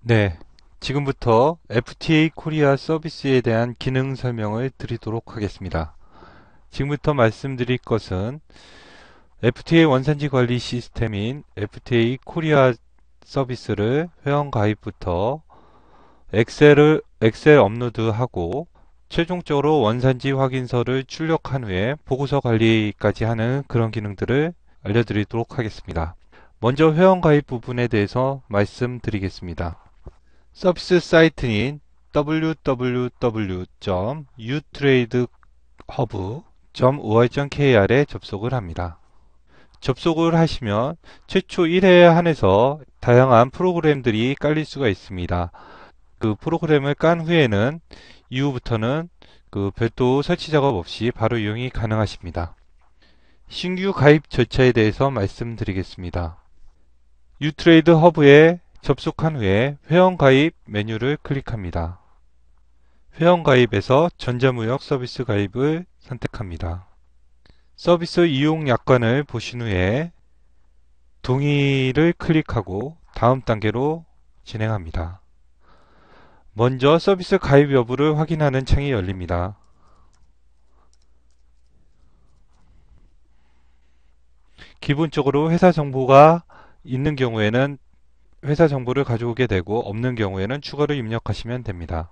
네, 지금부터 FTA 코리아 서비스에 대한 기능 설명을 드리도록 하겠습니다. 지금부터 말씀드릴 것은 FTA 원산지 관리 시스템인 FTA 코리아 서비스를 회원 가입부터 엑셀 업로드하고 최종적으로 원산지 확인서를 출력한 후에 보고서 관리까지 하는 그런 기능들을 알려드리도록 하겠습니다. 먼저 회원 가입 부분에 대해서 말씀드리겠습니다. 서비스 사이트인 www.utradeHub.or.kr에 접속을 합니다. 접속을 하시면 최초 1회에 한해서 다양한 프로그램들이 깔릴 수가 있습니다. 그 프로그램을 깐 후에는 이후부터는 그 별도 설치 작업 없이 바로 이용이 가능하십니다. 신규 가입 절차에 대해서 말씀드리겠습니다. 유트레이드 허브에 접속한 후에 회원 가입 메뉴를 클릭합니다. 회원 가입에서 전자무역 서비스 가입을 선택합니다. 서비스 이용 약관을 보신 후에 동의를 클릭하고 다음 단계로 진행합니다. 먼저 서비스 가입 여부를 확인하는 창이 열립니다. 기본적으로 회사 정보가 있는 경우에는 회사 정보를 가져오게 되고 없는 경우에는 추가로 입력하시면 됩니다.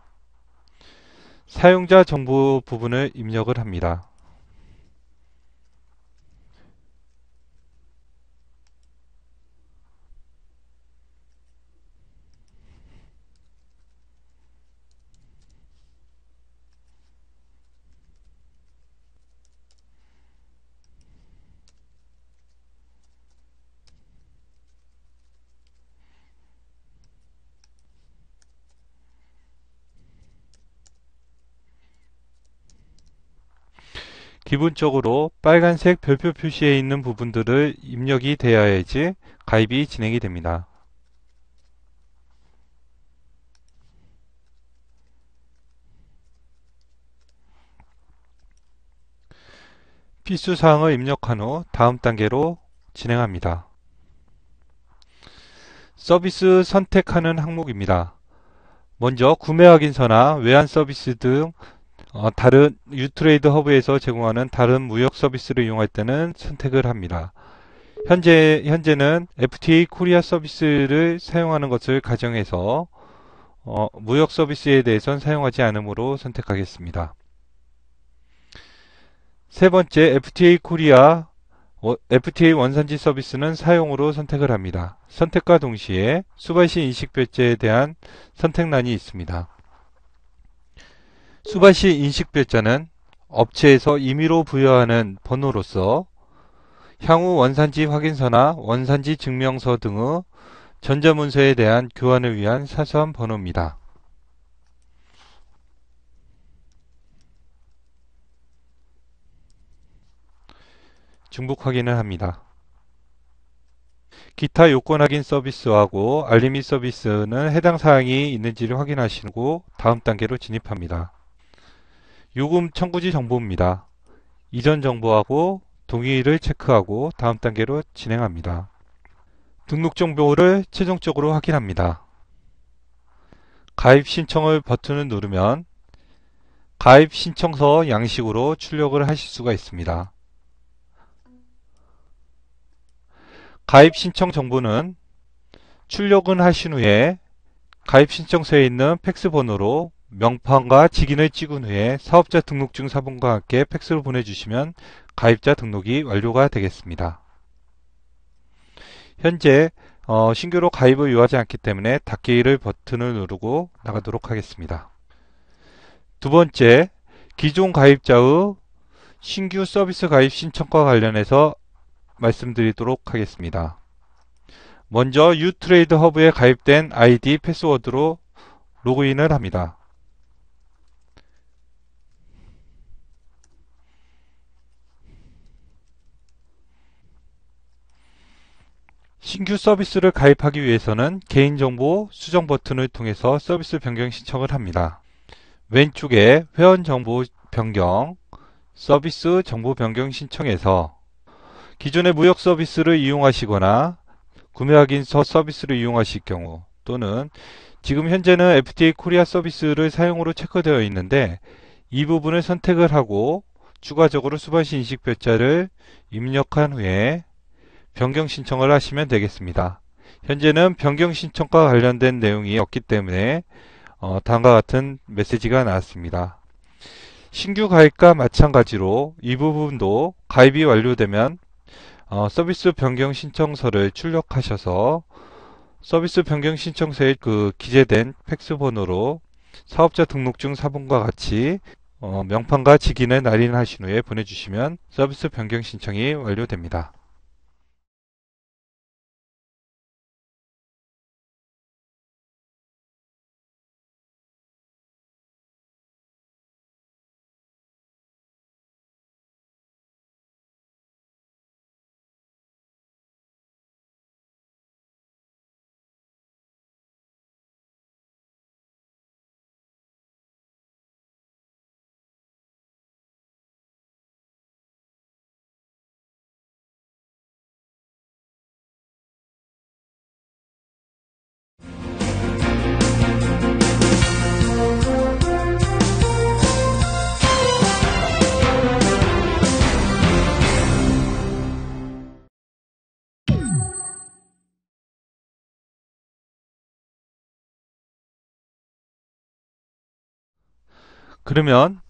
사용자 정보 부분을 입력을 합니다. 기본적으로 빨간색 별표 표시에 있는 부분들을 입력이 되어야지 가입이 진행이 됩니다. 필수 사항을 입력한 후 다음 단계로 진행합니다. 서비스 선택하는 항목입니다. 먼저 구매 확인서나 외환 서비스 등 다른 유트레이드 허브에서 제공하는 다른 무역 서비스를 이용할 때는 선택을 합니다. 현재는 FTA 코리아 서비스를 사용하는 것을 가정해서 무역 서비스에 대해서는 사용하지 않으므로 선택하겠습니다. 세 번째, FTA 원산지 서비스는 사용으로 선택을 합니다. 선택과 동시에 수바시 인식 별자에 대한 선택란이 있습니다. 수바시 인식 별자는 업체에서 임의로 부여하는 번호로서 향후 원산지 확인서나 원산지 증명서 등의 전자문서에 대한 교환을 위한 사소한 번호입니다. 중복 확인을 합니다. 기타 요건 확인 서비스하고 알림이 서비스는 해당 사항이 있는지를 확인하시고 다음 단계로 진입합니다. 요금 청구지 정보입니다. 이전 정보하고 동의를 체크하고 다음 단계로 진행합니다. 등록 정보를 최종적으로 확인합니다. 가입 신청을 버튼을 누르면 가입 신청서 양식으로 출력을 하실 수가 있습니다. 가입 신청 정보는 출력은 하신 후에 가입 신청서에 있는 팩스 번호로 명판과 직인을 찍은 후에 사업자 등록증 사본과 함께 팩스로 보내주시면 가입자 등록이 완료가 되겠습니다. 현재 신규로 가입을 요하지 않기 때문에 닫기를 버튼을 누르고 나가도록 하겠습니다. 두 번째, 기존 가입자의 신규 서비스 가입 신청과 관련해서 말씀드리도록 하겠습니다. 먼저 유트레이드 허브에 가입된 아이디 패스워드로 로그인을 합니다. 신규 서비스를 가입하기 위해서는 개인정보 수정 버튼을 통해서 서비스 변경 신청을 합니다. 왼쪽에 회원 정보 변경, 서비스 정보 변경 신청에서 기존의 무역 서비스를 이용하시거나 구매 확인서 서비스를 이용하실 경우 또는 지금 현재는 FTA 코리아 서비스를 사용으로 체크되어 있는데 이 부분을 선택을 하고 추가적으로 수반시 인식별자를 입력한 후에 변경 신청을 하시면 되겠습니다. 현재는 변경 신청과 관련된 내용이 없기 때문에 다음과 같은 메시지가 나왔습니다. 신규 가입과 마찬가지로 이 부분도 가입이 완료되면 서비스 변경 신청서를 출력하셔서 서비스 변경 신청서에 기재된 팩스 번호로 사업자 등록증 사본과 같이 명판과 직인을 날인하신 후에 보내주시면 서비스 변경 신청이 완료됩니다. 그러면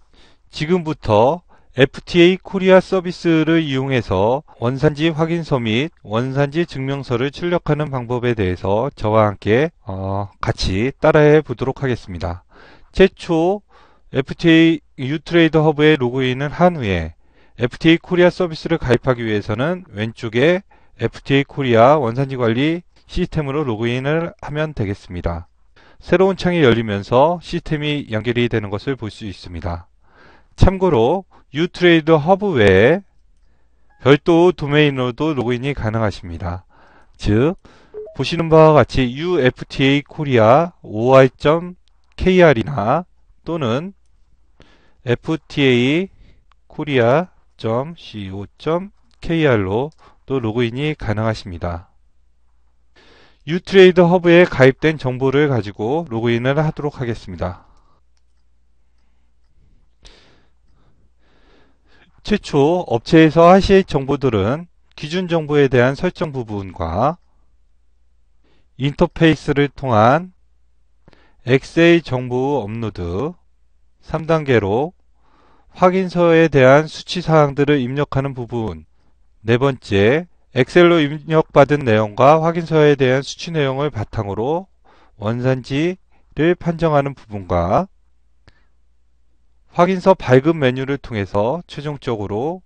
지금부터 FTA 코리아 서비스를 이용해서 원산지 확인서 및 원산지 증명서를 출력하는 방법에 대해서 저와 함께 같이 따라해 보도록 하겠습니다. 최초 FTA 유트레이더 허브에 로그인을 한 후에 FTA 코리아 서비스를 가입하기 위해서는 왼쪽에 FTA 코리아 원산지 관리 시스템으로 로그인을 하면 되겠습니다. 새로운 창이 열리면서 시스템이 연결이 되는 것을 볼 수 있습니다. 참고로 유트레이드 허브 외에 별도 도메인으로도 로그인이 가능하십니다. 즉 보시는 바와 같이 UFTA 코리아 OI.kr이나 또는 FTA korea.co.kr로 또 로그인이 가능하십니다. 유트레이드 허브에 가입된 정보를 가지고 로그인을 하도록 하겠습니다. 최초 업체에서 하실 정보들은 기준 정보에 대한 설정 부분과 인터페이스를 통한 엑셀 정보 업로드, 3단계로 확인서에 대한 수치사항들을 입력하는 부분, 네 번째, 엑셀로 입력받은 내용과 확인서에 대한 수치 내용을 바탕으로 원산지를 판정하는 부분과 확인서 발급 메뉴를 통해서 최종적으로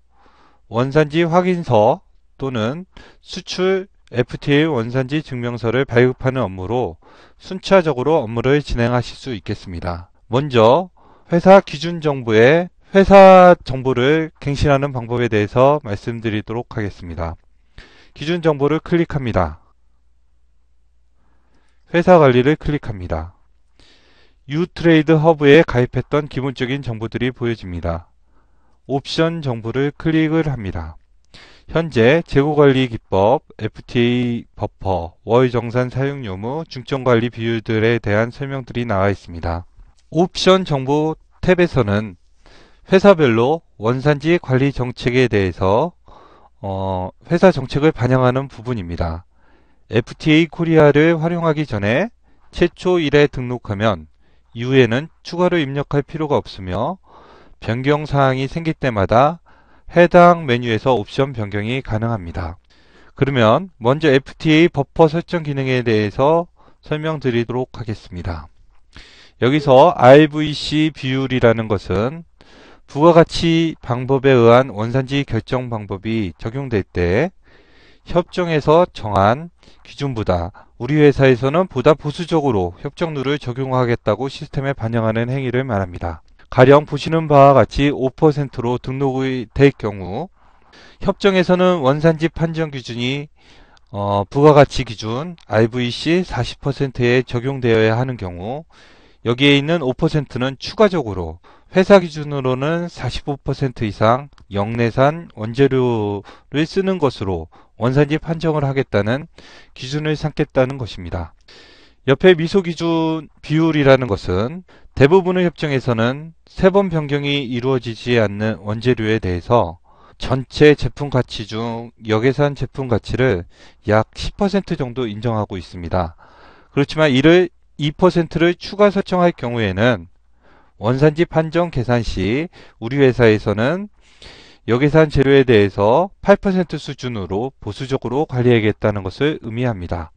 원산지 확인서 또는 수출 FTA 원산지 증명서를 발급하는 업무로 순차적으로 업무를 진행하실 수 있겠습니다. 먼저 회사 기준 정보에 회사 정보를 갱신하는 방법에 대해서 말씀드리도록 하겠습니다. 기준 정보를 클릭합니다. 회사 관리를 클릭합니다. 유트레이드 허브에 가입했던 기본적인 정보들이 보여집니다. 옵션 정보를 클릭을 합니다. 현재 재고관리 기법, FTA 버퍼, 월정산 사용 요무, 중점관리 비율들에 대한 설명들이 나와 있습니다. 옵션 정보 탭에서는 회사별로 원산지 관리 정책에 대해서 회사 정책을 반영하는 부분입니다. FTA 코리아를 활용하기 전에 최초 1회 등록하면 이후에는 추가로 입력할 필요가 없으며 변경 사항이 생길 때마다 해당 메뉴에서 옵션 변경이 가능합니다. 그러면 먼저 FTA 버퍼 설정 기능에 대해서 설명드리도록 하겠습니다. 여기서 RVC 비율이라는 것은 부가가치 방법에 의한 원산지 결정 방법이 적용될 때 협정에서 정한 기준보다 우리 회사에서는 보다 보수적으로 협정률을 적용하겠다고 시스템에 반영하는 행위를 말합니다. 가령 보시는 바와 같이 5%로 등록이 될 경우 협정에서는 원산지 판정 기준이 부가가치 기준 RVC 40%에 적용되어야 하는 경우 여기에 있는 5%는 추가적으로 회사 기준으로는 45% 이상 영내산 원재료를 쓰는 것으로 원산지 판정을 하겠다는 기준을 삼겠다는 것입니다. 옆에 미소 기준 비율이라는 것은 대부분의 협정에서는 3번 변경이 이루어지지 않는 원재료에 대해서 전체 제품 가치 중 역외산 제품 가치를 약 10% 정도 인정하고 있습니다. 그렇지만 이를 2%를 추가 설정할 경우에는 원산지 판정 계산 시 우리 회사에서는 역외산 재료에 대해서 8% 수준으로 보수적으로 관리하겠다는 것을 의미합니다.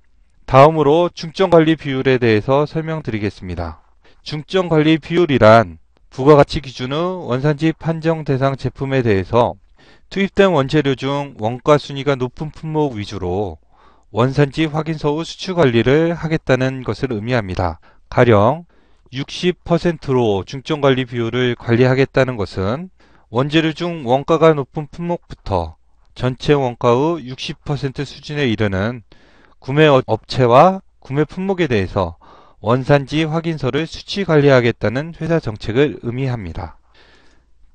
다음으로 중점관리 비율에 대해서 설명드리겠습니다. 중점관리 비율이란 부가가치 기준의 원산지 판정 대상 제품에 대해서 투입된 원재료 중 원가 순위가 높은 품목 위주로 원산지 확인서 후 수출 관리를 하겠다는 것을 의미합니다. 가령 60%로 중점관리 비율을 관리하겠다는 것은 원재료 중 원가가 높은 품목부터 전체 원가의 60% 수준에 이르는 구매 업체와 구매 품목에 대해서 원산지 확인서를 수치 관리하겠다는 회사 정책을 의미합니다.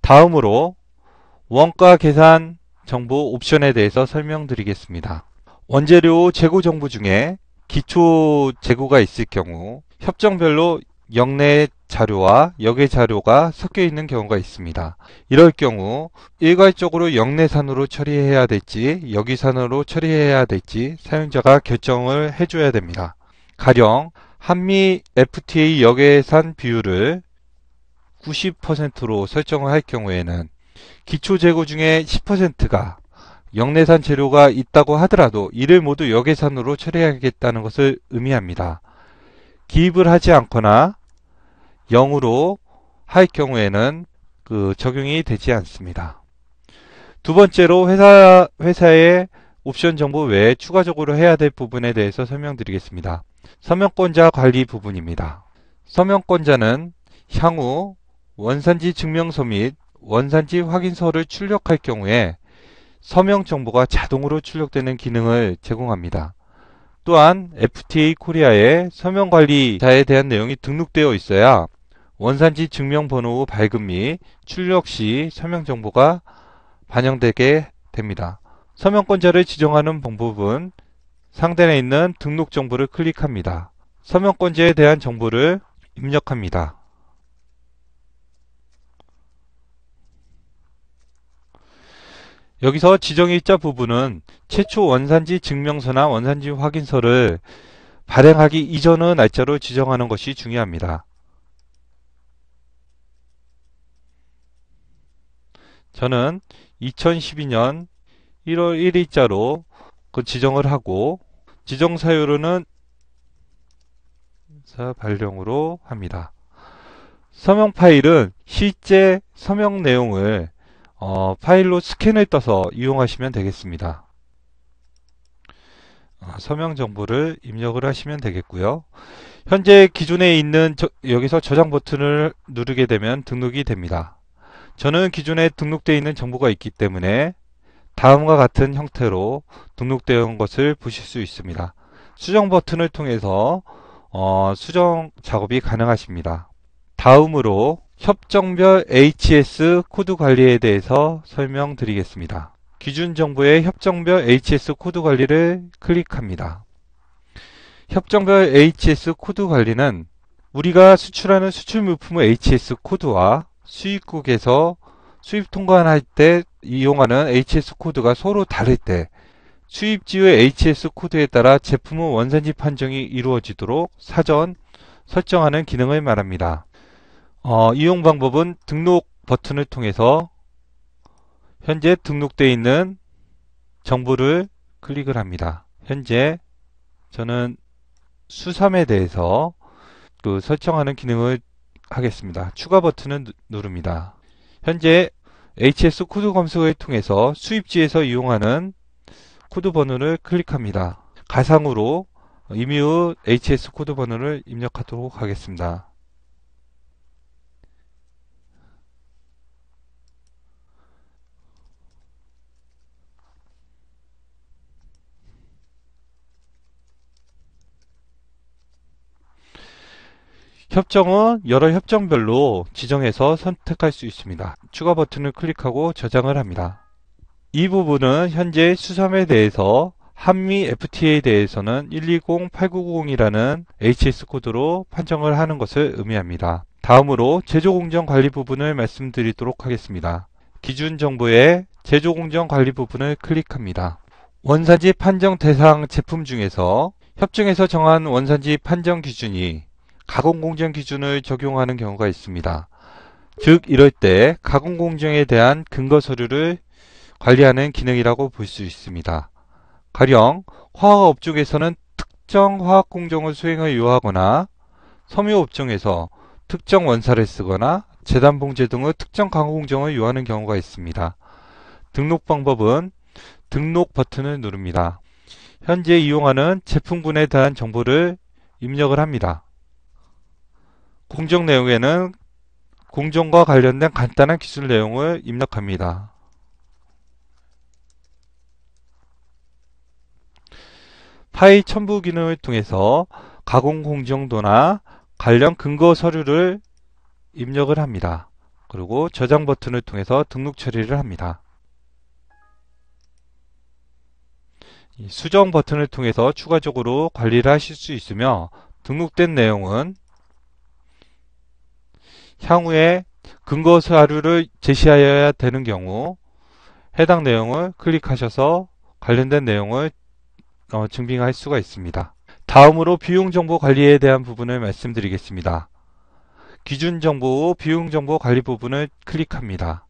다음으로 원가 계산 정보 옵션에 대해서 설명드리겠습니다. 원재료 재고 정보 중에 기초 재고가 있을 경우 협정별로 역내 자료와 역외 자료가 섞여 있는 경우가 있습니다. 이럴 경우 일괄적으로 역내산으로 처리해야 될지 역위산으로 처리해야 될지 사용자가 결정을 해줘야 됩니다. 가령 한미 FTA 역외산 비율을 90%로 설정을 할 경우에는 기초 재고 중에 10%가 역내산 재료가 있다고 하더라도 이를 모두 역외산으로 처리하겠다는 것을 의미합니다. 기입을 하지 않거나 0으로 할 경우에는 적용이 되지 않습니다. 두 번째로 회사의 옵션 정보 외에 추가적으로 해야 될 부분에 대해서 설명드리겠습니다. 서명권자 관리 부분입니다. 서명권자는 향후 원산지 증명서 및 원산지 확인서를 출력할 경우에 서명 정보가 자동으로 출력되는 기능을 제공합니다. 또한 FTA 코리아에 서명관리자에 대한 내용이 등록되어 있어야 원산지 증명번호 발급 및 출력 시 서명 정보가 반영되게 됩니다. 서명권자를 지정하는 방법은 상단에 있는 등록 정보를 클릭합니다. 서명권자에 대한 정보를 입력합니다. 여기서 지정일자 부분은 최초 원산지 증명서나 원산지 확인서를 발행하기 이전의 날짜로 지정하는 것이 중요합니다. 저는 2012년 1월 1일자로 지정을 하고 지정 사유로는 발령으로 합니다. 서명 파일은 실제 서명 내용을 파일로 스캔을 떠서 이용하시면 되겠습니다. 서명 정보를 입력을 하시면 되겠고요. 현재 기존에 있는 여기서 저장 버튼을 누르게 되면 등록이 됩니다. 저는 기존에 등록되어 있는 정보가 있기 때문에 다음과 같은 형태로 등록되어 온 것을 보실 수 있습니다. 수정 버튼을 통해서 수정 작업이 가능하십니다. 다음으로 협정별 HS 코드 관리에 대해서 설명드리겠습니다. 기준 정보의 협정별 HS 코드 관리를 클릭합니다. 협정별 HS 코드 관리는 우리가 수출하는 수출 물품의 HS 코드와 수입국에서 수입 통관할 때 이용하는 HS 코드가 서로 다를 때 수입지의 HS 코드에 따라 제품의 원산지 판정이 이루어지도록 사전 설정하는 기능을 말합니다. 이용 방법은 등록 버튼을 통해서 현재 등록되어 있는 정보를 클릭을 합니다. 현재 저는 수삼에 대해서 설정하는 기능을 하겠습니다. 추가 버튼을 누릅니다. 현재 HS 코드 검색을 통해서 수입지에서 이용하는 코드 번호를 클릭합니다. 가상으로 임의의 HS 코드 번호를 입력하도록 하겠습니다. 협정은 여러 협정별로 지정해서 선택할 수 있습니다. 추가 버튼을 클릭하고 저장을 합니다. 이 부분은 현재 수삼에 대해서 한미 FTA에 대해서는 120-890이라는 HS 코드로 판정을 하는 것을 의미합니다. 다음으로 제조공정 관리 부분을 말씀드리도록 하겠습니다. 기준 정보의 제조공정 관리 부분을 클릭합니다. 원산지 판정 대상 제품 중에서 협정에서 정한 원산지 판정 기준이 가공공정 기준을 적용하는 경우가 있습니다. 즉 이럴 때 가공공정에 대한 근거 서류를 관리하는 기능이라고 볼 수 있습니다. 가령 화학업 쪽에서는 특정 화학공정을 수행을 요하거나 섬유업종에서 특정 원사를 쓰거나 재단봉제 등의 특정 가공공정을 요하는 경우가 있습니다. 등록 방법은 등록 버튼을 누릅니다. 현재 이용하는 제품군에 대한 정보를 입력을 합니다. 공정 내용에는 공정과 관련된 간단한 기술 내용을 입력합니다. 파일 첨부 기능을 통해서 가공 공정도나 관련 근거 서류를 입력을 합니다. 그리고 저장 버튼을 통해서 등록 처리를 합니다. 수정 버튼을 통해서 추가적으로 관리를 하실 수 있으며 등록된 내용은 향후에 근거 서류를 제시하여야 되는 경우 해당 내용을 클릭하셔서 관련된 내용을 증빙할 수가 있습니다. 다음으로 비용정보 관리에 대한 부분을 말씀드리겠습니다. 기준정보, 비용정보 관리 부분을 클릭합니다.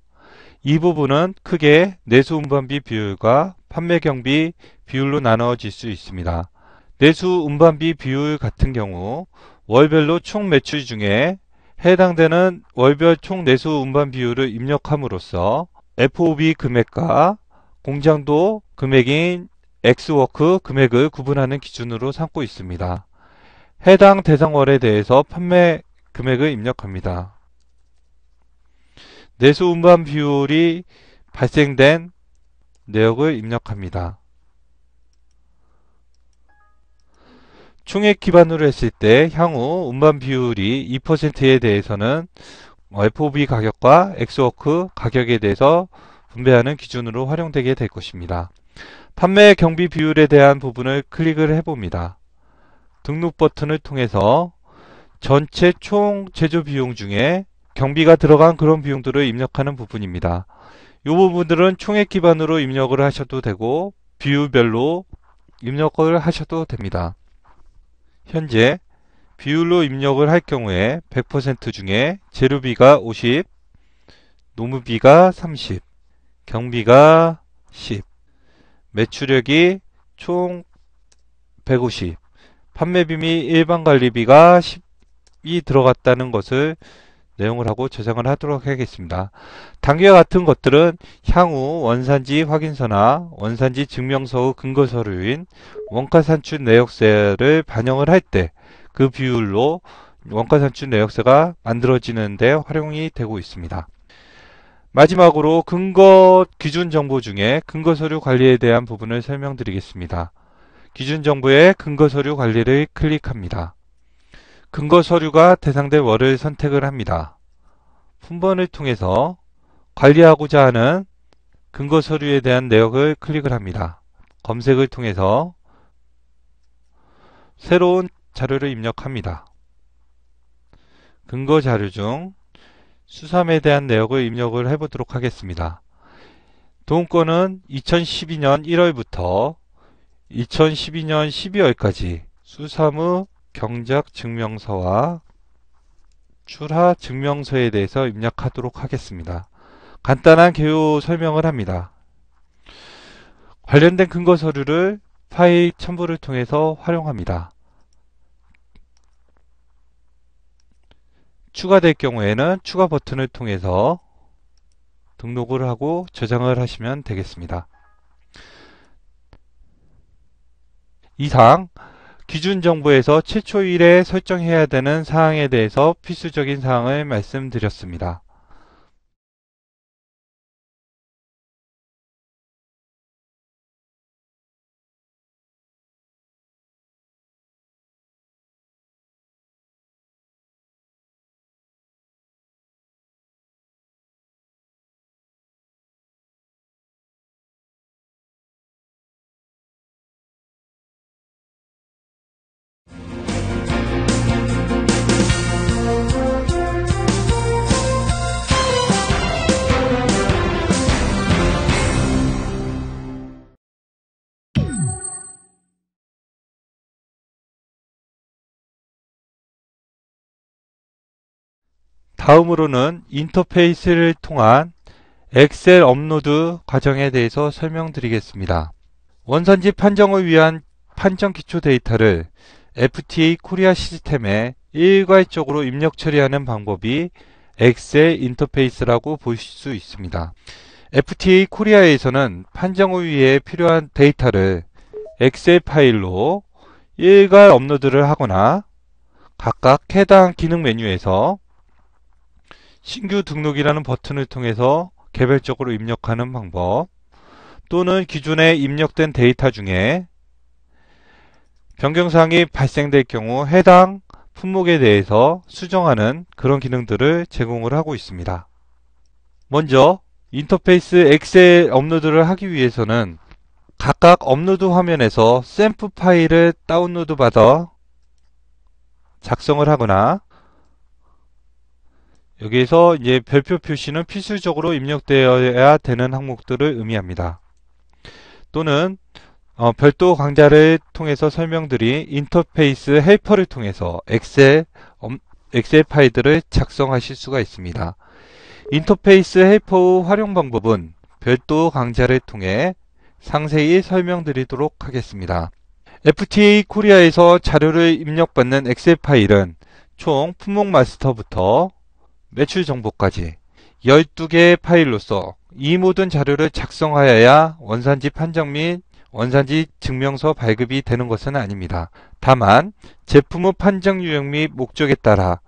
이 부분은 크게 내수운반비 비율과 판매경비 비율로 나눠질 수 있습니다. 내수운반비 비율 같은 경우 월별로 총 매출 중에 해당되는 월별 총 내수운반 비율을 입력함으로써 FOB 금액과 공장도 금액인 엑스워크 금액을 구분하는 기준으로 삼고 있습니다. 해당 대상월에 대해서 판매 금액을 입력합니다. 내수운반 비율이 발생된 내역을 입력합니다. 총액 기반으로 했을 때 향후 운반 비율이 2%에 대해서는 FOB 가격과 엑스워크 가격에 대해서 분배하는 기준으로 활용되게 될 것입니다. 판매 경비 비율에 대한 부분을 클릭을 해봅니다. 등록 버튼을 통해서 전체 총 제조 비용 중에 경비가 들어간 그런 비용들을 입력하는 부분입니다. 이 부분들은 총액 기반으로 입력을 하셔도 되고 비율별로 입력을 하셔도 됩니다. 현재 비율로 입력을 할 경우에 100% 중에 재료비가 50, 노무비가 30, 경비가 10, 매출액이 총 150, 판매비 및 일반관리비가 10이 들어갔다는 것을 내용을 하고 저장을 하도록 하겠습니다. 단계와 같은 것들은 향후 원산지 확인서나 원산지 증명서의 근거 서류인 원가산출 내역서를 반영을 할 때 그 비율로 원가산출 내역서가 만들어지는 데 활용이 되고 있습니다. 마지막으로 근거 기준 정보 중에 근거 서류 관리에 대한 부분을 설명드리겠습니다. 기준 정보의 근거 서류 관리를 클릭합니다. 근거 서류가 대상될 월을 선택을 합니다. 품번을 통해서 관리하고자 하는 근거 서류에 대한 내역을 클릭을 합니다. 검색을 통해서 새로운 자료를 입력합니다. 근거 자료 중 수삼에 대한 내역을 입력을 해보도록 하겠습니다. 도움권은 2012년 1월부터 2012년 12월까지 수삼의 경작 증명서와 출하 증명서에 대해서 입력하도록 하겠습니다. 간단한 개요 설명을 합니다. 관련된 근거 서류를 파일 첨부를 통해서 활용합니다. 추가될 경우에는 추가 버튼을 통해서 등록을 하고 저장을 하시면 되겠습니다. 이상 기준 정보에서 최초일에 설정해야 되는 사항에 대해서 필수적인 사항을 말씀드렸습니다. 다음으로는 인터페이스를 통한 엑셀 업로드 과정에 대해서 설명드리겠습니다. 원산지 판정을 위한 판정 기초 데이터를 FTA 코리아 시스템에 일괄적으로 입력 처리하는 방법이 엑셀 인터페이스라고 보실 수 있습니다. FTA 코리아에서는 판정을 위해 필요한 데이터를 엑셀 파일로 일괄 업로드를 하거나 각각 해당 기능 메뉴에서 신규 등록이라는 버튼을 통해서 개별적으로 입력하는 방법, 또는 기존에 입력된 데이터 중에 변경사항이 발생될 경우 해당 품목에 대해서 수정하는 그런 기능들을 제공을 하고 있습니다. 먼저 인터페이스 엑셀 업로드를 하기 위해서는 각각 업로드 화면에서 샘플 파일을 다운로드 받아 작성을 하거나, 여기에서 이제 별표 표시는 필수적으로 입력되어야 되는 항목들을 의미합니다. 또는 별도 강좌를 통해서 설명드린 인터페이스 헬퍼를 통해서 엑셀 파일들을 작성하실 수가 있습니다. 인터페이스 헬퍼의 활용 방법은 별도 강좌를 통해 상세히 설명드리도록 하겠습니다. FTA 코리아에서 자료를 입력받는 엑셀 파일은 총 품목 마스터부터 매출 정보까지 12개의 파일로서 이 모든 자료를 작성하여야 원산지 판정 및 원산지 증명서 발급이 되는 것은 아닙니다. 다만 제품의 판정 유형 및 목적에 따라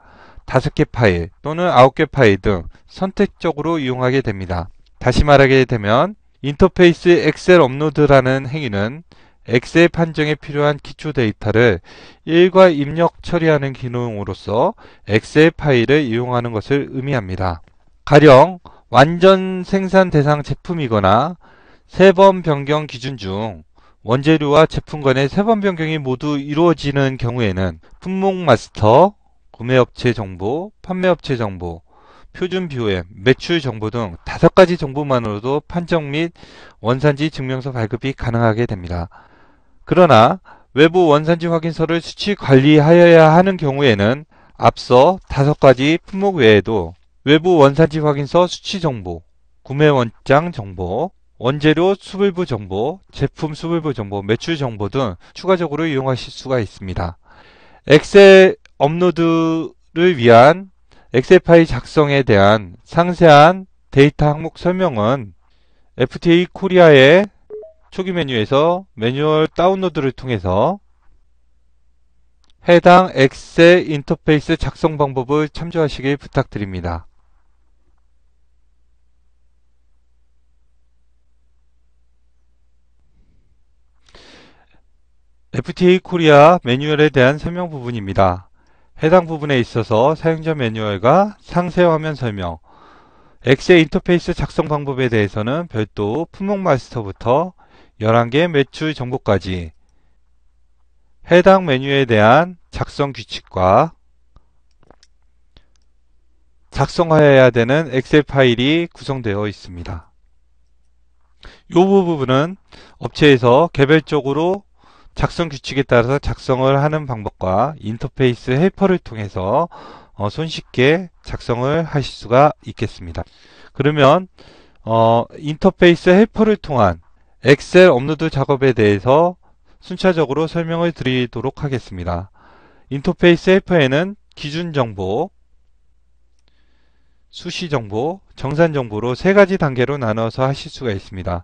5개 파일 또는 9개 파일 등 선택적으로 이용하게 됩니다. 다시 말하게 되면 인터페이스 엑셀 업로드라는 행위는 엑셀 판정에 필요한 기초 데이터를 일괄 입력 처리하는 기능으로서 엑셀 파일을 이용하는 것을 의미합니다. 가령 완전 생산 대상 제품이거나 3번 변경 기준 중 원재료와 제품 간의 3번 변경이 모두 이루어지는 경우에는 품목 마스터, 구매업체 정보, 판매업체 정보, 표준 BOM, 매출 정보 등 5가지 정보만으로도 판정 및 원산지 증명서 발급이 가능하게 됩니다. 그러나 외부 원산지 확인서를 수치 관리하여야 하는 경우에는 앞서 5가지 품목 외에도 외부 원산지 확인서 수치 정보, 구매 원장 정보, 원재료 수불부 정보, 제품 수불부 정보, 매출 정보 등 추가적으로 이용하실 수가 있습니다. 엑셀 업로드를 위한 엑셀 파일 작성에 대한 상세한 데이터 항목 설명은 FTA 코리아의 초기 메뉴에서 매뉴얼 다운로드를 통해서 해당 엑셀 인터페이스 작성 방법을 참조하시길 부탁드립니다. FTA 코리아 매뉴얼에 대한 설명 부분입니다. 해당 부분에 있어서 사용자 매뉴얼과 상세 화면 설명, 엑셀 인터페이스 작성 방법에 대해서는 별도 품목 마스터부터 11개 매출 정보까지 해당 메뉴에 대한 작성 규칙과 작성하여야 되는 엑셀 파일이 구성되어 있습니다. 이 부분은 업체에서 개별적으로 작성 규칙에 따라서 작성을 하는 방법과 인터페이스 헬퍼를 통해서 손쉽게 작성을 하실 수가 있겠습니다. 그러면 인터페이스 헬퍼를 통한 엑셀 업로드 작업에 대해서 순차적으로 설명을 드리도록 하겠습니다. 인터페이스 헬퍼에는 기준 정보, 수시 정보, 정산 정보로 3가지 단계로 나눠서 하실 수가 있습니다.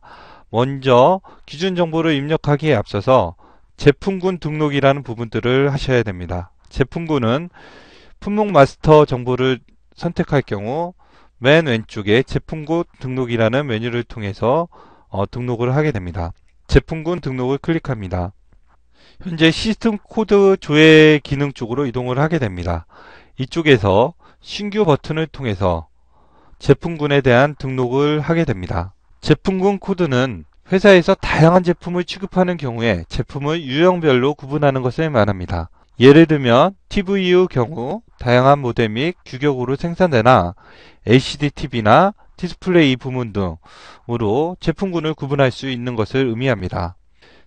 먼저 기준 정보를 입력하기에 앞서서 제품군 등록이라는 부분들을 하셔야 됩니다. 제품군은 품목 마스터 정보를 선택할 경우 맨 왼쪽에 제품군 등록이라는 메뉴를 통해서 등록을 하게 됩니다. 제품군 등록을 클릭합니다. 현재 시스템 코드 조회 기능 쪽으로 이동을 하게 됩니다. 이쪽에서 신규 버튼을 통해서 제품군에 대한 등록을 하게 됩니다. 제품군 코드는 회사에서 다양한 제품을 취급하는 경우에 제품을 유형별로 구분하는 것을 말합니다. 예를 들면 TV의 경우 다양한 모델 및 규격으로 생산되나 LCD TV나 디스플레이 부문 등으로 제품군을 구분할 수 있는 것을 의미합니다.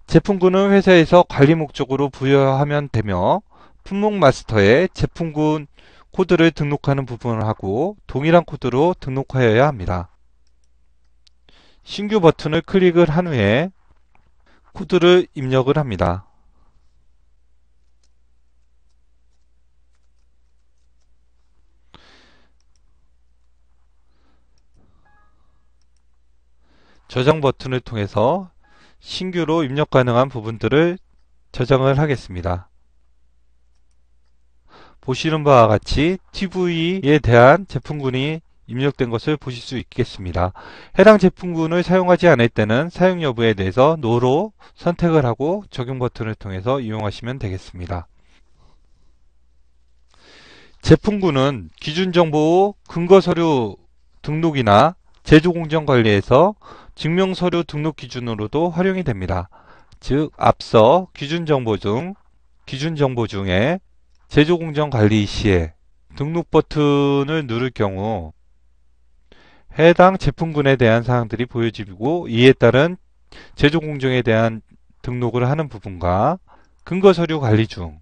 제품군은 회사에서 관리 목적으로 부여하면 되며 품목 마스터에 제품군 코드를 등록하는 부분을 하고 동일한 코드로 등록하여야 합니다. 신규 버튼을 클릭을 한 후에 코드를 입력을 합니다. 저장 버튼을 통해서 신규로 입력 가능한 부분들을 저장을 하겠습니다. 보시는 바와 같이 TV에 대한 제품군이 입력된 것을 보실 수 있겠습니다. 해당 제품군을 사용하지 않을 때는 사용 여부에 대해서 NO로 선택을 하고 적용 버튼을 통해서 이용하시면 되겠습니다. 제품군은 기준정보 근거서류 등록이나 제조공정 관리에서 증명서류 등록 기준으로도 활용이 됩니다. 즉 앞서 기준정보 중에 제조공정 관리 시에 등록 버튼을 누를 경우 해당 제품군에 대한 사항들이 보여지고 이에 따른 제조공정에 대한 등록을 하는 부분과 근거서류 관리 중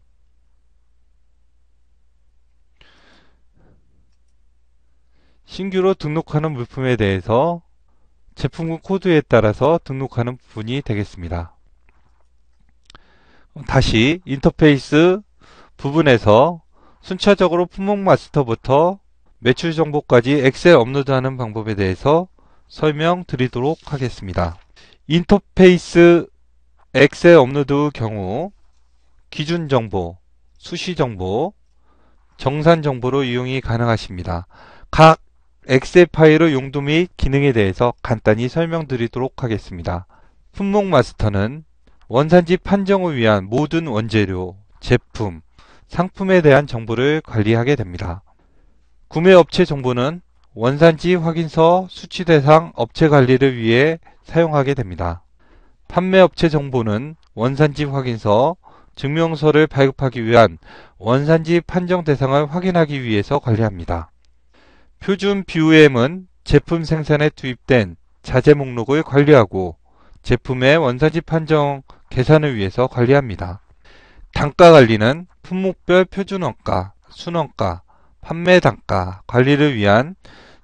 신규로 등록하는 물품에 대해서 제품군 코드에 따라서 등록하는 부분이 되겠습니다. 다시 인터페이스 부분에서 순차적으로 품목 마스터부터 매출 정보까지 엑셀 업로드하는 방법에 대해서 설명드리도록 하겠습니다. 인터페이스 엑셀 업로드 경우 기준 정보, 수시 정보, 정산 정보로 이용이 가능하십니다. 각 엑셀 파일의 용도 및 기능에 대해서 간단히 설명드리도록 하겠습니다. 품목 마스터는 원산지 판정을 위한 모든 원재료, 제품, 상품에 대한 정보를 관리하게 됩니다. 구매업체 정보는 원산지 확인서 수치 대상 업체 관리를 위해 사용하게 됩니다. 판매업체 정보는 원산지 확인서, 증명서를 발급하기 위한 원산지 판정 대상을 확인하기 위해서 관리합니다. 표준 BOM은 제품 생산에 투입된 자재 목록을 관리하고 제품의 원산지 판정 계산을 위해서 관리합니다. 단가 관리는 품목별 표준원가, 순원가, 판매 단가 관리를 위한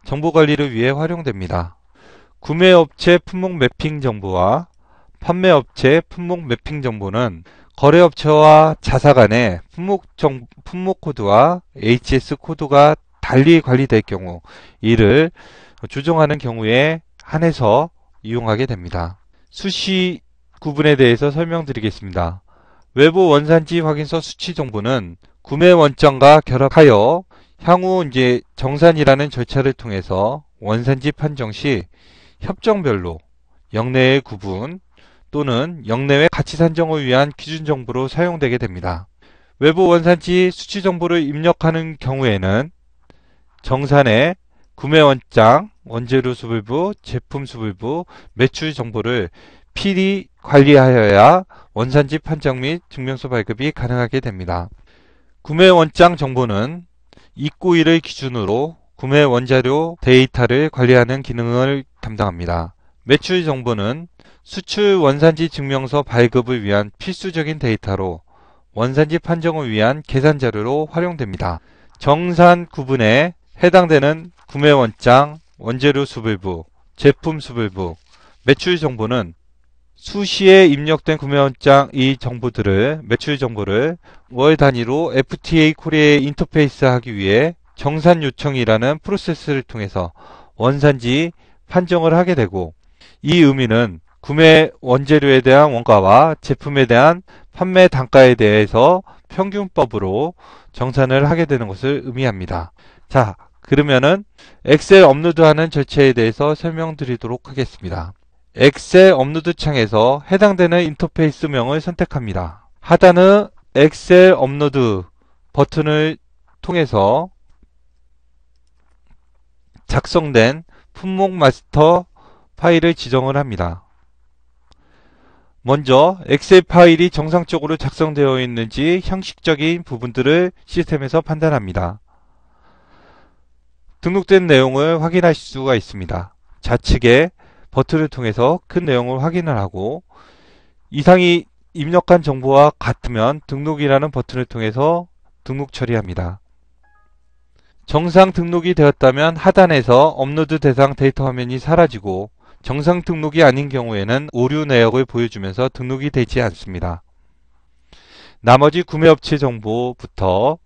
정보 관리를 위해 활용됩니다. 구매업체 품목 매핑 정보와 판매업체 품목 매핑 정보는 거래업체와 자사 간의 품목 코드와 HS 코드가 달리 관리될 경우 이를 조정하는 경우에 한해서 이용하게 됩니다. 수시 구분에 대해서 설명드리겠습니다. 외부 원산지 확인서 수치 정보는 구매 원장과 결합하여 향후 정산이라는 절차를 통해서 원산지 판정 시 협정별로 역내외 구분 또는 역내외 가치 산정을 위한 기준 정보로 사용되게 됩니다. 외부 원산지 수치 정보를 입력하는 경우에는 정산의 구매 원장, 원재료 수불부, 제품 수불부, 매출 정보를 필히 관리하여야 원산지 판정 및 증명서 발급이 가능하게 됩니다. 구매 원장 정보는 입고일을 기준으로 구매 원자료 데이터를 관리하는 기능을 담당합니다. 매출 정보는 수출 원산지 증명서 발급을 위한 필수적인 데이터로 원산지 판정을 위한 계산 자료로 활용됩니다. 정산 구분에 해당되는 구매 원장, 원재료 수불부, 제품 수불부, 매출 정보는 수시에 입력된 구매 원장 이 정보들을 매출 정보를 월 단위로 FTA 코리아에 인터페이스 하기 위해 정산 요청이라는 프로세스를 통해서 원산지 판정을 하게 되고 이 의미는 구매 원재료에 대한 원가와 제품에 대한 판매 단가에 대해서 평균법으로 정산을 하게 되는 것을 의미합니다. 자, 그러면은 엑셀 업로드하는 절차에 대해서 설명드리도록 하겠습니다. 엑셀 업로드 창에서 해당되는 인터페이스명을 선택합니다. 하단의 엑셀 업로드 버튼을 통해서 작성된 품목 마스터 파일을 지정을 합니다. 먼저 엑셀 파일이 정상적으로 작성되어 있는지 형식적인 부분들을 시스템에서 판단합니다. 등록된 내용을 확인하실 수가 있습니다. 좌측에 버튼을 통해서 그 내용을 확인을 하고 이상이 입력한 정보와 같으면 등록이라는 버튼을 통해서 등록 처리합니다. 정상 등록이 되었다면 하단에서 업로드 대상 데이터 화면이 사라지고 정상 등록이 아닌 경우에는 오류 내역을 보여주면서 등록이 되지 않습니다. 나머지 구매업체 정보부터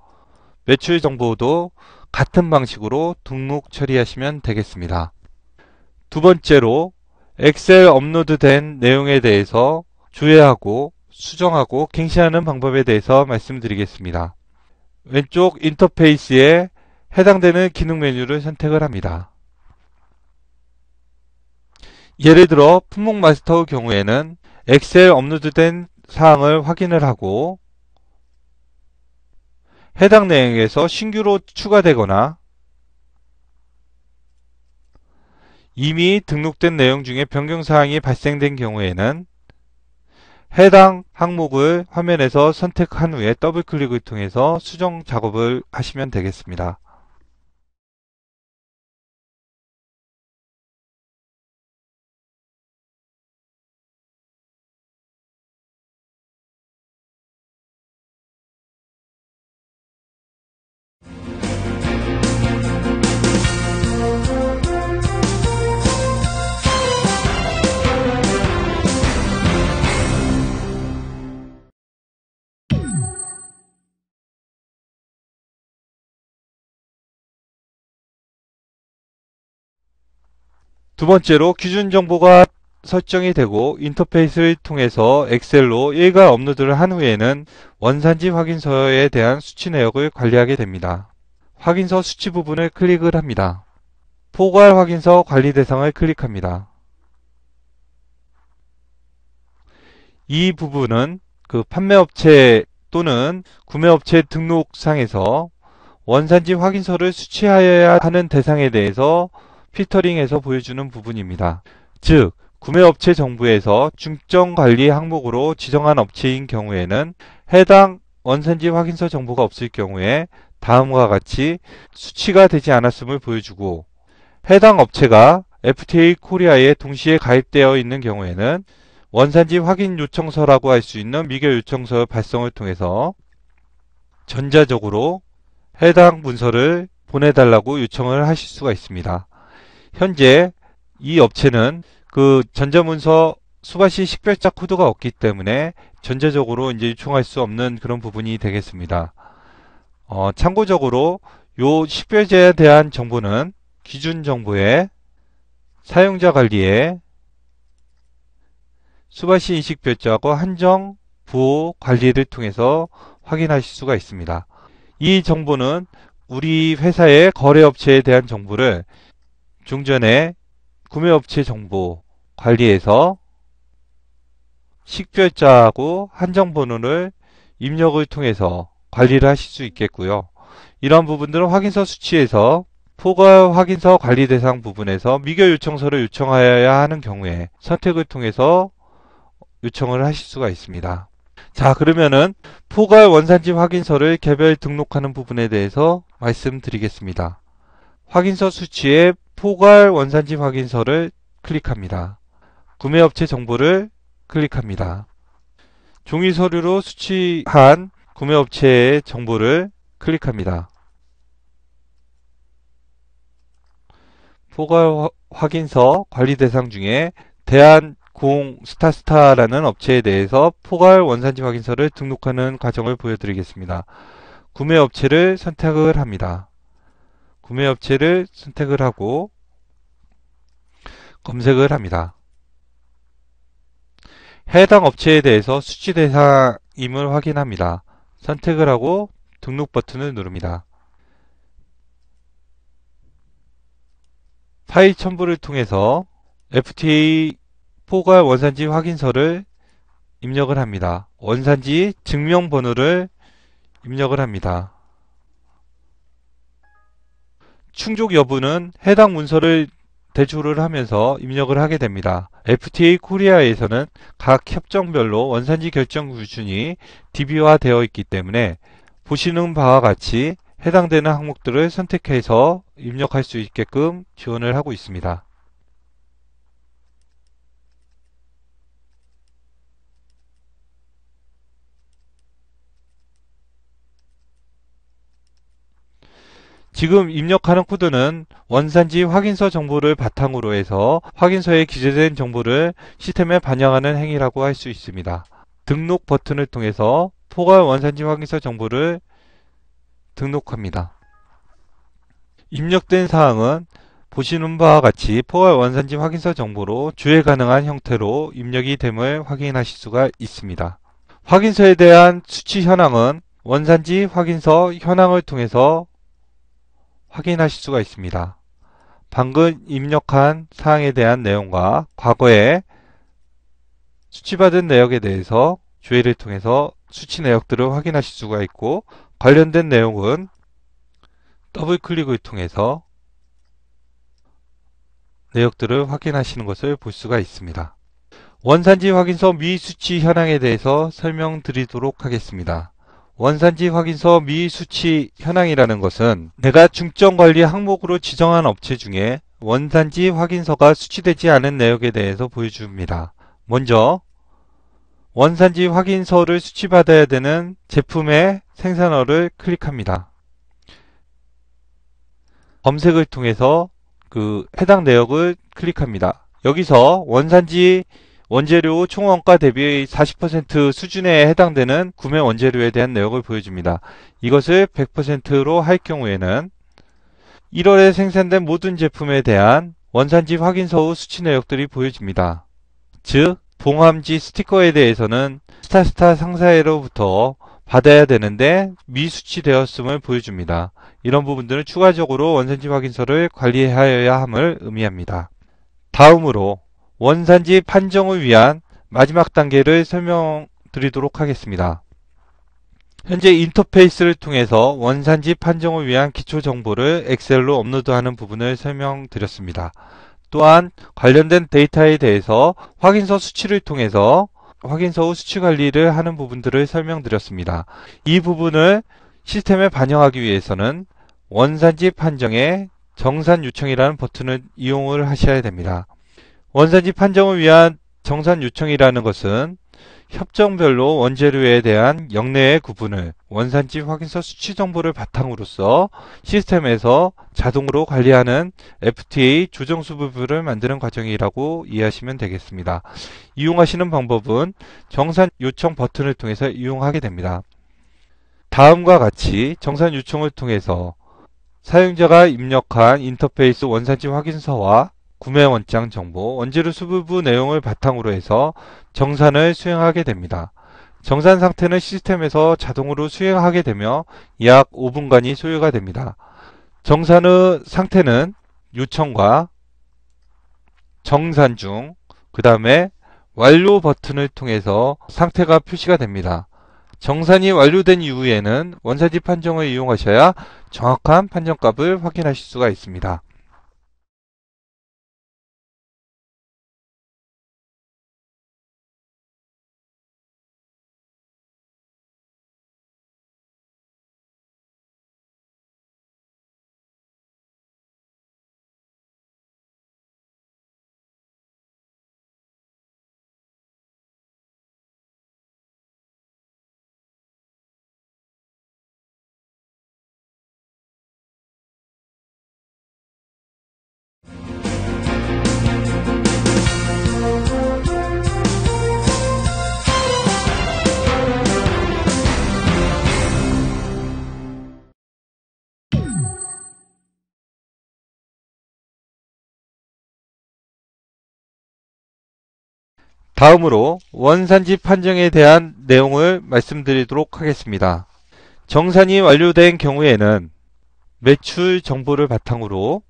매출 정보도 같은 방식으로 등록 처리하시면 되겠습니다. 두 번째로 엑셀 업로드된 내용에 대해서 조회하고 수정하고 갱신하는 방법에 대해서 말씀드리겠습니다. 왼쪽 인터페이스에 해당되는 기능 메뉴를 선택을 합니다. 예를 들어 품목 마스터의 경우에는 엑셀 업로드된 사항을 확인을 하고 해당 내용에서 신규로 추가되거나 이미 등록된 내용 중에 변경사항이 발생된 경우에는 해당 항목을 화면에서 선택한 후에 더블클릭을 통해서 수정 작업을 하시면 되겠습니다. 두 번째로 기준 정보가 설정이 되고 인터페이스를 통해서 엑셀로 일괄 업로드를 한 후에는 원산지 확인서에 대한 수치 내역을 관리하게 됩니다. 확인서 수치 부분을 클릭을 합니다. 포괄 확인서 관리 대상을 클릭합니다. 이 부분은 그 판매업체 또는 구매업체 등록상에서 원산지 확인서를 수취하여야 하는 대상에 대해서 필터링해서 보여주는 부분입니다. 즉, 구매업체 정보에서 중점관리 항목으로 지정한 업체인 경우에는 해당 원산지 확인서 정보가 없을 경우에 다음과 같이 수치가 되지 않았음을 보여주고 해당 업체가 FTA 코리아에 동시에 가입되어 있는 경우에는 원산지 확인 요청서라고 할 수 있는 미결 요청서 발송을 통해서 전자적으로 해당 문서를 보내달라고 요청을 하실 수가 있습니다. 현재 이 업체는 그 전자문서 수바시 식별자 코드가 없기 때문에 전자적으로 이제 요청할 수 없는 그런 부분이 되겠습니다. 참고적으로 요 식별자에 대한 정보는 기준 정보에 사용자 관리에 수바시 인식별자하고 한정 부호 관리를 통해서 확인하실 수가 있습니다. 이 정보는 우리 회사의 거래업체에 대한 정보를 종전에 구매업체 정보 관리에서 식별자하고 한정번호를 입력을 통해서 관리를 하실 수 있겠고요. 이런 부분들은 확인서 수치에서 포괄 확인서 관리 대상 부분에서 미결 요청서를 요청하여야 하는 경우에 선택을 통해서 요청을 하실 수가 있습니다. 자, 그러면은 포괄 원산지 확인서를 개별 등록하는 부분에 대해서 말씀드리겠습니다. 확인서 수치에 포괄 원산지 확인서를 클릭합니다. 구매업체 정보를 클릭합니다. 종이 서류로 수취한 구매업체의 정보를 클릭합니다. 포괄 확인서 관리 대상 중에 대한공스타스타라는 업체에 대해서 포괄 원산지 확인서를 등록하는 과정을 보여드리겠습니다. 구매업체를 선택을 합니다. 구매업체를 선택을 하고 검색을 합니다. 해당 업체에 대해서 수치 대상임을 확인합니다. 선택을 하고 등록 버튼을 누릅니다. 파일 첨부를 통해서 FTA 포괄 원산지 확인서를 입력을 합니다. 원산지 증명번호를 입력을 합니다. 충족 여부는 해당 문서를 대조를 하면서 입력을 하게 됩니다. FTA 코리아에서는 각 협정별로 원산지 결정 기준이 DB화되어 있기 때문에 보시는 바와 같이 해당되는 항목들을 선택해서 입력할 수 있게끔 지원을 하고 있습니다. 지금 입력하는 코드는 원산지 확인서 정보를 바탕으로 해서 확인서에 기재된 정보를 시스템에 반영하는 행위라고 할 수 있습니다. 등록 버튼을 통해서 포괄 원산지 확인서 정보를 등록합니다. 입력된 사항은 보시는 바와 같이 포괄 원산지 확인서 정보로 조회 가능한 형태로 입력이 됨을 확인하실 수가 있습니다. 확인서에 대한 수치 현황은 원산지 확인서 현황을 통해서 확인하실 수가 있습니다. 방금 입력한 사항에 대한 내용과 과거에 수치받은 내역에 대해서 조회를 통해서 수치 내역들을 확인하실 수가 있고, 관련된 내용은 더블 클릭을 통해서 내역들을 확인하시는 것을 볼 수가 있습니다. 원산지 확인서 미수치 현황에 대해서 설명드리도록 하겠습니다. 원산지 확인서 미수치 현황이라는 것은 내가 중점관리 항목으로 지정한 업체 중에 원산지 확인서가 수치되지 않은 내역에 대해서 보여줍니다. 먼저 원산지 확인서를 수치받아야 되는 제품의 생산어를 클릭합니다. 검색을 통해서 해당 내역을 클릭합니다. 여기서 원산지 원재료 총원가 대비 40% 수준에 해당되는 구매 원재료에 대한 내역을 보여줍니다. 이것을 100%로 할 경우에는 1월에 생산된 모든 제품에 대한 원산지 확인서 후 수치 내역들이 보여집니다. 즉, 봉함지 스티커에 대해서는 스타스타 상사로부터 받아야 되는데 미수치되었음을 보여줍니다. 이런 부분들은 추가적으로 원산지 확인서를 관리하여야 함을 의미합니다. 다음으로 원산지 판정을 위한 마지막 단계를 설명드리도록 하겠습니다. 현재 인터페이스를 통해서 원산지 판정을 위한 기초 정보를 엑셀로 업로드하는 부분을 설명드렸습니다. 또한 관련된 데이터에 대해서 확인서 수치를 통해서 확인서 후 수치 관리를 하는 부분들을 설명드렸습니다. 이 부분을 시스템에 반영하기 위해서는 원산지 판정의 정산 요청이라는 버튼을 이용을 하셔야 됩니다. 원산지 판정을 위한 정산 요청이라는 것은 협정별로 원재료에 대한 역내의 구분을 원산지 확인서 수치 정보를 바탕으로서 시스템에서 자동으로 관리하는 FTA 조정수 부분을 만드는 과정이라고 이해하시면 되겠습니다. 이용하시는 방법은 정산 요청 버튼을 통해서 이용하게 됩니다. 다음과 같이 정산 요청을 통해서 사용자가 입력한 인터페이스 원산지 확인서와 구매 원장 정보, 원재료 수부부 내용을 바탕으로 해서 정산을 수행하게 됩니다. 정산 상태는 시스템에서 자동으로 수행하게 되며 약 5분간이 소요가 됩니다. 정산의 상태는 요청과 정산 중, 그 다음에 완료 버튼을 통해서 상태가 표시가 됩니다. 정산이 완료된 이후에는 원산지 판정을 이용하셔야 정확한 판정값을 확인하실 수가 있습니다. 다음으로 원산지 판정에 대한 내용을 말씀드리도록 하겠습니다. 정산이 완료된 경우에는 매출 정보를 바탕으로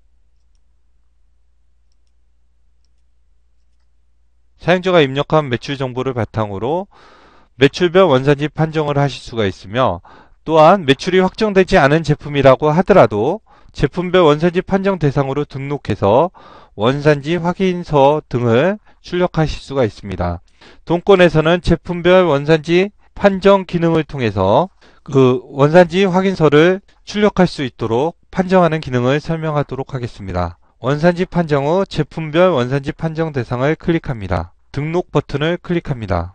사용자가 입력한 매출 정보를 바탕으로 매출별 원산지 판정을 하실 수가 있으며, 또한 매출이 확정되지 않은 제품이라고 하더라도 제품별 원산지 판정 대상으로 등록해서 원산지 확인서 등을 출력하실 수가 있습니다. 동권에서는 제품별 원산지 판정 기능을 통해서 원산지 확인서를 출력할 수 있도록 판정하는 기능을 설명하도록 하겠습니다. 원산지 판정 후 제품별 원산지 판정 대상을 클릭합니다. 등록 버튼을 클릭합니다.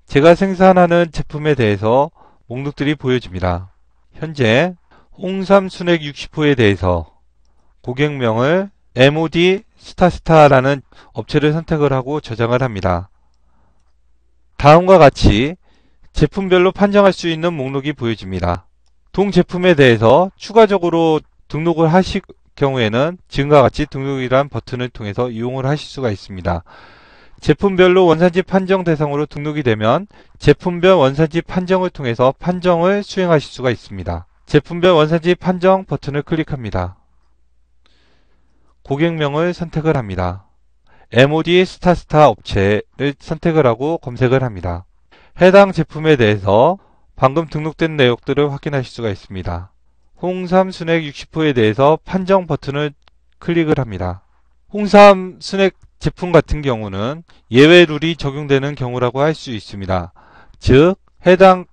제가 생산하는 제품에 대해서 목록들이 보여집니다. 현재 홍삼 순액 60호에 대해서 고객명을 MOD 스타스타라는 업체를 선택을 하고 저장을 합니다. 다음과 같이 제품별로 판정할 수 있는 목록이 보여집니다. 동 제품에 대해서 추가적으로 등록을 하실 경우에는 지금과 같이 등록이란 버튼을 통해서 이용을 하실 수가 있습니다. 제품별로 원산지 판정 대상으로 등록이 되면 제품별 원산지 판정을 통해서 판정을 수행하실 수가 있습니다. 제품별 원산지 판정 버튼을 클릭합니다. 고객명을 선택을 합니다. MOD 스타스타 업체를 선택을 하고 검색을 합니다. 해당 제품에 대해서 방금 등록된 내역들을 확인하실 수가 있습니다. 홍삼 순액 60호에 대해서 판정 버튼을 클릭을 합니다. 홍삼 순액 제품 같은 경우는 예외 룰이 적용되는 경우라고 할 수 있습니다. 즉, 해당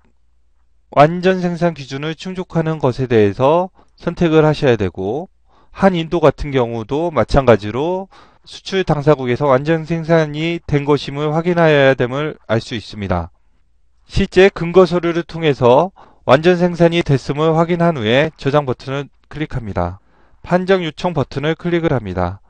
완전 생산 기준을 충족하는 것에 대해서 선택을 하셔야 되고, 한인도 같은 경우도 마찬가지로 수출 당사국에서 완전 생산이 된 것임을 확인하여야 됨을 알 수 있습니다. 실제 근거 서류를 통해서 완전 생산이 됐음을 확인한 후에 저장 버튼을 클릭합니다. 판정 요청 버튼을 클릭을 합니다.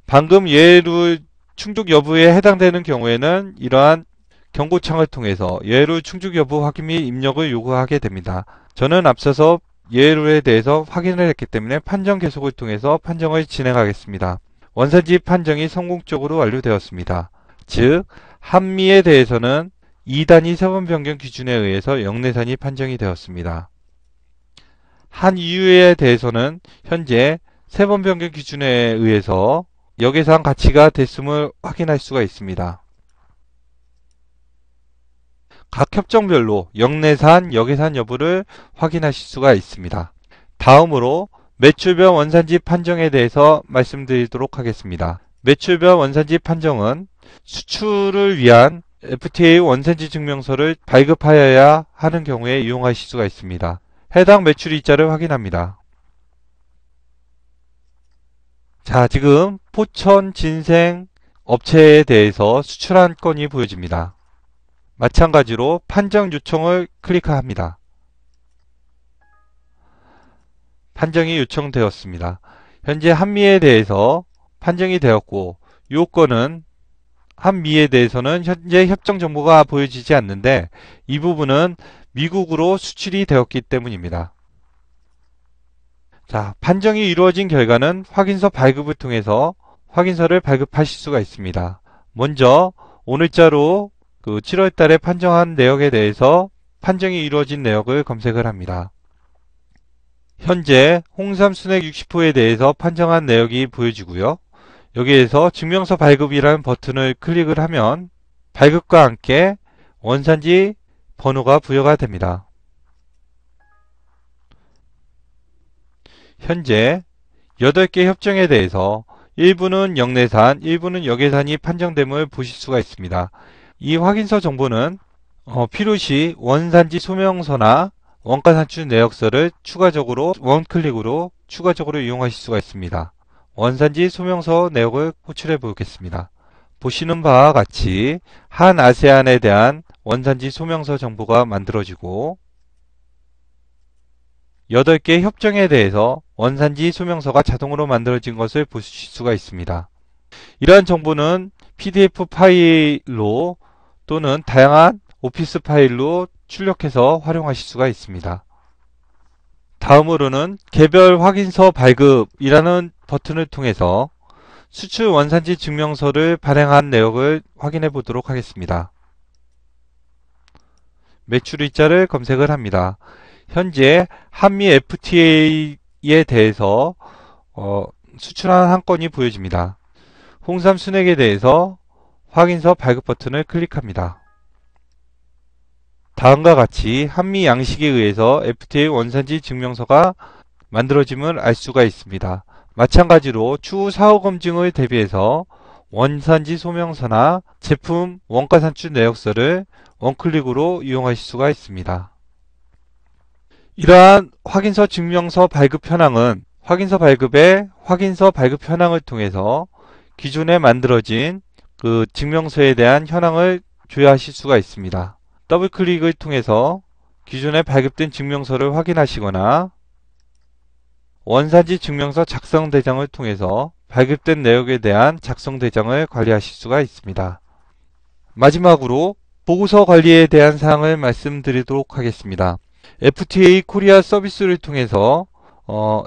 방금 예외룰 충족 여부에 해당되는 경우에는 이러한 경고창을 통해서 예외룰 충족 여부 확인 및 입력을 요구하게 됩니다. 저는 앞서서 예외룰에 대해서 확인을 했기 때문에 판정 계속을 통해서 판정을 진행하겠습니다. 원산지 판정이 성공적으로 완료되었습니다. 즉, 한미에 대해서는 2단위 세번 변경 기준에 의해서 영내산이 판정이 되었습니다. 한유에 대해서는 현재 세번 변경 기준에 의해서 역외산 가치가 됐음을 확인할 수가 있습니다. 각 협정별로 영내산, 역외산 여부를 확인하실 수가 있습니다. 다음으로 매출별 원산지 판정에 대해서 말씀드리도록 하겠습니다. 매출별 원산지 판정은 수출을 위한 FTA 원산지 증명서를 발급하여야 하는 경우에 이용하실 수가 있습니다. 해당 매출 일자를 확인합니다. 자, 지금 포천 진생 업체에 대해서 수출한 건이 보여집니다. 마찬가지로 판정 요청을 클릭합니다. 판정이 요청되었습니다. 현재 한미에 대해서 판정이 되었고, 이 건은 한미에 대해서는 현재 협정 정보가 보여지지 않는데 이 부분은 미국으로 수출이 되었기 때문입니다. 자, 판정이 이루어진 결과는 확인서 발급을 통해서 확인서를 발급하실 수가 있습니다. 먼저 오늘자로 7월 달에 판정한 내역에 대해서 판정이 이루어진 내역을 검색을 합니다. 현재 홍삼 순액 60호에 대해서 판정한 내역이 보여지고요. 여기에서 증명서 발급이라는 버튼을 클릭을 하면 발급과 함께 원산지 번호가 부여가 됩니다. 현재 8개 협정에 대해서 일부는 영내산, 일부는 역외산이 판정됨을 보실 수가 있습니다. 이 확인서 정보는 필요시 원산지 소명서나 원가산출 내역서를 추가적으로 원클릭으로 추가적으로 이용하실 수가 있습니다. 원산지 소명서 내역을 호출해 보겠습니다. 보시는 바와 같이 한 아세안에 대한 원산지 소명서 정보가 만들어지고 8개 협정에 대해서 원산지 소명서가 자동으로 만들어진 것을 보실 수가 있습니다. 이러한 정보는 PDF 파일로 또는 다양한 오피스 파일로 출력해서 활용하실 수가 있습니다. 다음으로는 개별 확인서 발급이라는 버튼을 통해서 수출 원산지 증명서를 발행한 내역을 확인해 보도록 하겠습니다. 매출 일자를 검색을 합니다. 현재 한미 FTA에 대해서 수출한 한 건이 보여집니다. 홍삼 순액에 대해서 확인서 발급 버튼을 클릭합니다. 다음과 같이 한미 양식에 의해서 FTA 원산지 증명서가 만들어짐을 알 수가 있습니다. 마찬가지로 추후 사후 검증을 대비해서 원산지 소명서나 제품 원가산출 내역서를 원클릭으로 이용하실 수가 있습니다. 이러한 확인서 증명서 발급 현황은 확인서 발급의 확인서 발급 현황을 통해서 기존에 만들어진 증명서에 대한 현황을 조회하실 수가 있습니다. 더블 클릭을 통해서 기존에 발급된 증명서를 확인하시거나 원산지 증명서 작성 대장을 통해서 발급된 내역에 대한 작성 대장을 관리하실 수가 있습니다. 마지막으로 보고서 관리에 대한 사항을 말씀드리도록 하겠습니다. FTA 코리아 서비스를 통해서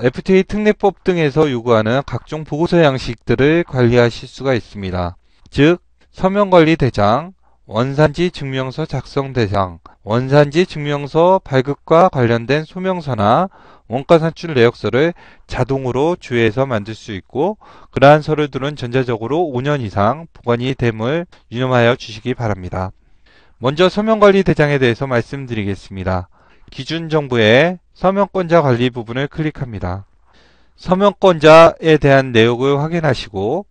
FTA 특례법 등에서 요구하는 각종 보고서 양식들을 관리하실 수가 있습니다. 즉, 서명관리 대장, 원산지 증명서 작성 대장, 원산지 증명서 발급과 관련된 소명서나 원가 산출 내역서를 자동으로 주회해서 만들 수 있고, 그러한 서류들은 전자적으로 5년 이상 보관이 됨을 유념하여 주시기 바랍니다. 먼저 서명관리 대장에 대해서 말씀드리겠습니다. 기준 정보의 서명권자 관리 부분을 클릭합니다. 서명권자에 대한 내역을 확인하시고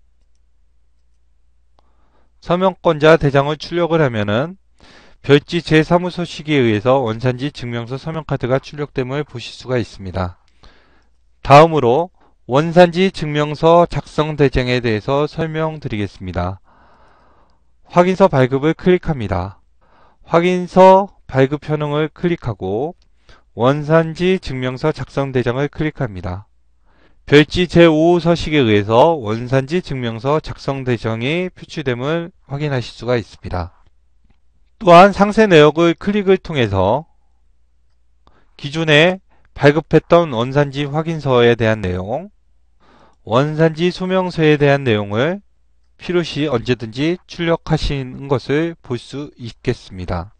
서명권자 대장을 출력을 하면은 별지 제3호서식에 의해서 원산지 증명서 서명카드가 출력됨을 보실 수가 있습니다. 다음으로 원산지 증명서 작성 대장에 대해서 설명드리겠습니다. 확인서 발급을 클릭합니다. 확인서 발급 현황을 클릭하고 원산지 증명서 작성 대장을 클릭합니다. 별지 제5호서식에 의해서 원산지 증명서 작성 대장이 표출됨을 확인하실 수가 있습니다. 또한 상세 내역을 클릭을 통해서 기존에 발급했던 원산지 확인서에 대한 내용, 원산지 소명서에 대한 내용을 필요시 언제든지 출력하시는 것을 볼 수 있겠습니다.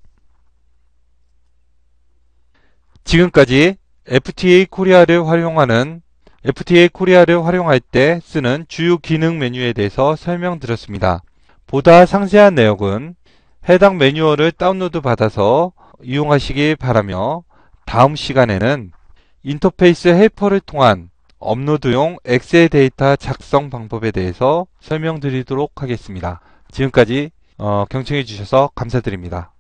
지금까지 FTA 코리아를 활용할 때 쓰는 주요 기능 메뉴에 대해서 설명드렸습니다. 보다 상세한 내역은 해당 매뉴얼을 다운로드 받아서 이용하시기 바라며, 다음 시간에는 인터페이스 헬퍼를 통한 업로드용 엑셀 데이터 작성 방법에 대해서 설명드리도록 하겠습니다. 지금까지 경청해 주셔서 감사드립니다.